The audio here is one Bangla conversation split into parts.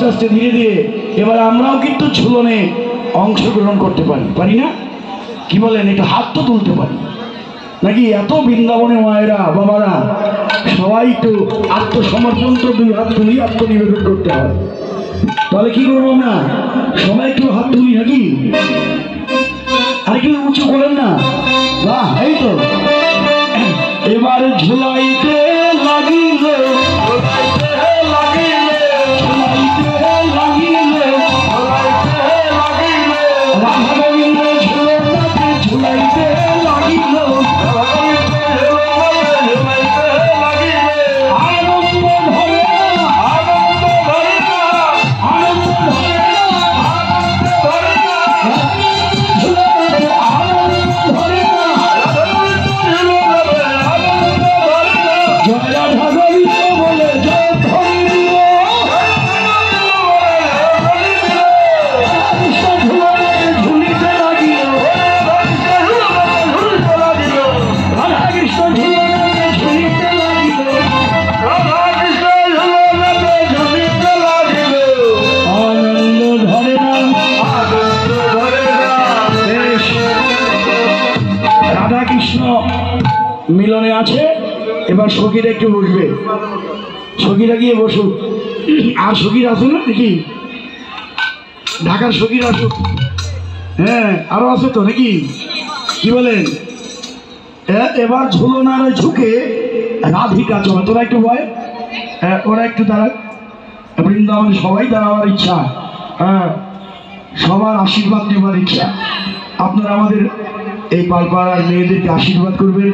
আস্তে আস্তে ধীরে ধীরে এবার আমরাও কিন্তু ঝুলনে অংশগ্রহণ করতে পারি, পারি না? কি বলেন? একটু হাত তো তুলতে পারি নাকি? এত বৃন্দাবনে মায়েরা বাবারা সবাই তো আত্মসমর্পণ তো দুই হাত তুলি আত্মনিবেদন করতে হয়। তাহলে কি করবো না? সবাই একটু হাত তুলি নাকি? আর কি উঁচু করেন না? বাহ, এই তো। এবার ঝুলাইতে লাগিলে রাধা গোবিন্দ ঝুলনাতে ঝুলাইতে লাগিল, আনন্দ ধরে না, আনন্দ ধরে না, আনন্দ ধরে না, আনন্দ ধরে না, ঝুলনাতে আনন্দ ধরে না, জয় রাধা গোবিন্দ বলে জয় ধরে দিল। ঝুলিতে লাগিল, রাধা কৃষ্ণ ঝুলনাতে ঝুলিতে লাগিল, আনন্দ ধরে না, বেশ। রাধা কৃষ্ণ মিলনে আছে। এবার সখীরা একটু বসবে, সখীরা গিয়ে বসুক। আর সখীরা আসুন না নাকি? ঢাকার সখীরা আসুক। হ্যাঁ, আরো আছে তো নাকি? কি বলেন? এবার ঝুলনারে ঝুঁকে রাধিকা চলে। তোরা একটু বয়, ওরা একটু দাঁড়ায়। বৃন্দাবনে সবাই দাঁড়াবার ইচ্ছা, হ্যাঁ, সবার আশীর্বাদ নেবার ইচ্ছা। আপনারা আমাদের এই পালপাড়ার মেয়েদেরকে আশীর্বাদ করবেন।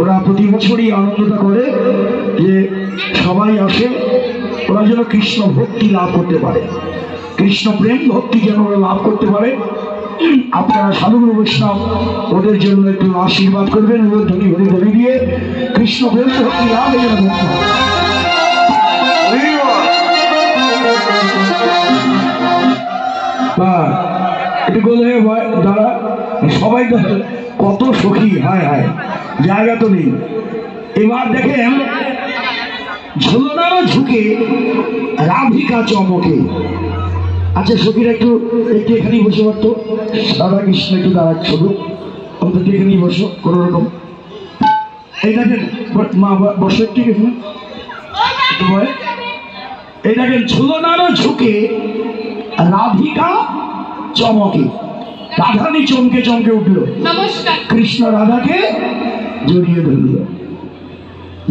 ওরা প্রতি বছরই আনন্দটা করে যে সবাই আসে, ওরা যেন কৃষ্ণ ভক্তি লাভ করতে পারে, কৃষ্ণ প্রেম ভক্তি যেন ওরা লাভ করতে পারে। আপনারা সাধুগুরু বৈষ্ণব ওদের জন্য একটু আশীর্বাদ করবেন, ওদের ধনী হরি ধরে দিয়ে কৃষ্ণ প্রেম ভক্তি লাভ যেন করতে পারে। একটু বলে দাঁড়া, সবাই তো কত সখী, হায় হায়, জায়গা তো নেই। এবার দেখেন ঝুলনারও ঝুঁকে রাধিকা চমকে। আচ্ছা সখীরা একটু একটু এখানেই বসে পারতো। রাধা কৃষ্ণ একটু দাঁড়া, শুধু অন্তত এখানেই বসো কোনো রকম। এই দেখেন মা বসো একটু এখানে, একটু বয়। এই দেখেন ঝুলনারও ঝুঁকে রাধিকা চমকে। রাধানি চমকে চমকে উঠল, কৃষ্ণ রাধাকে জড়িয়ে ধরল।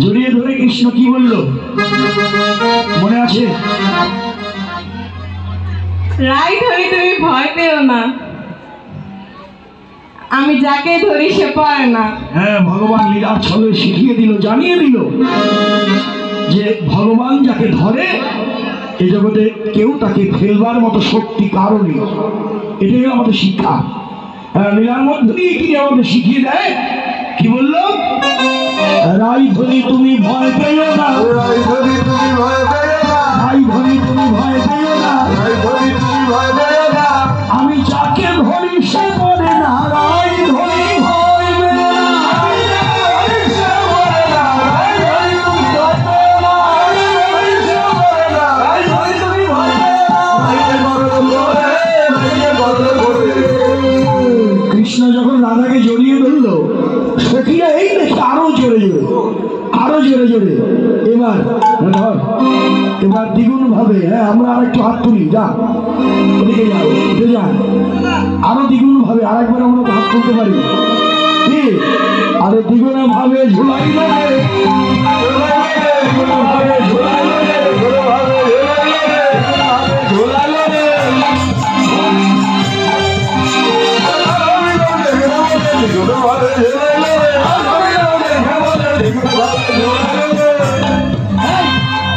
জড়িয়ে ধরে কৃষ্ণ কি বলল মনে আছে? রাই ধরি তুমি ভয় পেও না, আমি যাকে ধরি সে পারে না। হ্যাঁ, ভগবান লীলার ছলে শিখিয়ে দিল, জানিয়ে দিল যে ভগবান যাকে ধরে এই জগতে কেউ তাকে ফেলবার মতো শক্তি কারো নেই। এটাই আমাদের শিক্ষা। লীলার মধ্যে দিয়ে কি আমাদের শিখিয়ে দেয়, কি বললো? রাই ধরি তুমি ভয় পেও না, রাই ধরি তুমি ভয় পেও না, রাই ধরি তুমি ভয় পেও না, রাই ধরি তুমি ভয় পেও না, আমি যাকে ধরি সে মরে না, রাই ধরি ভয় পেও না, রাই ধরি সে মরে না, রাই ধরি তুমি ভয় পেও না, রাই ধরি সে মরে না, রাই ধরি তুমি ভয় পেও না, রাইতে গরল করে, রাইতে গরল করে। কৃষ্ণ যখন রাধাকে জড়িয়ে ধরলো, সখীরা এই দেখে আরো জোরে জোরে, আরো জোরে জোরে। এবার ধর, এবার দ্বিগুণ ভাবে। হ্যাঁ, আমরা আর একটু হাত তুলি, যা ওদিকে যাও, উঠে যান, আরো দ্বিগুণ ভাবে। আরেকবার আমরা হাত তুলতে পারি কি? আরে দ্বিগুণে ভাবে ঝুলাই ঝুলাই ঝুলাই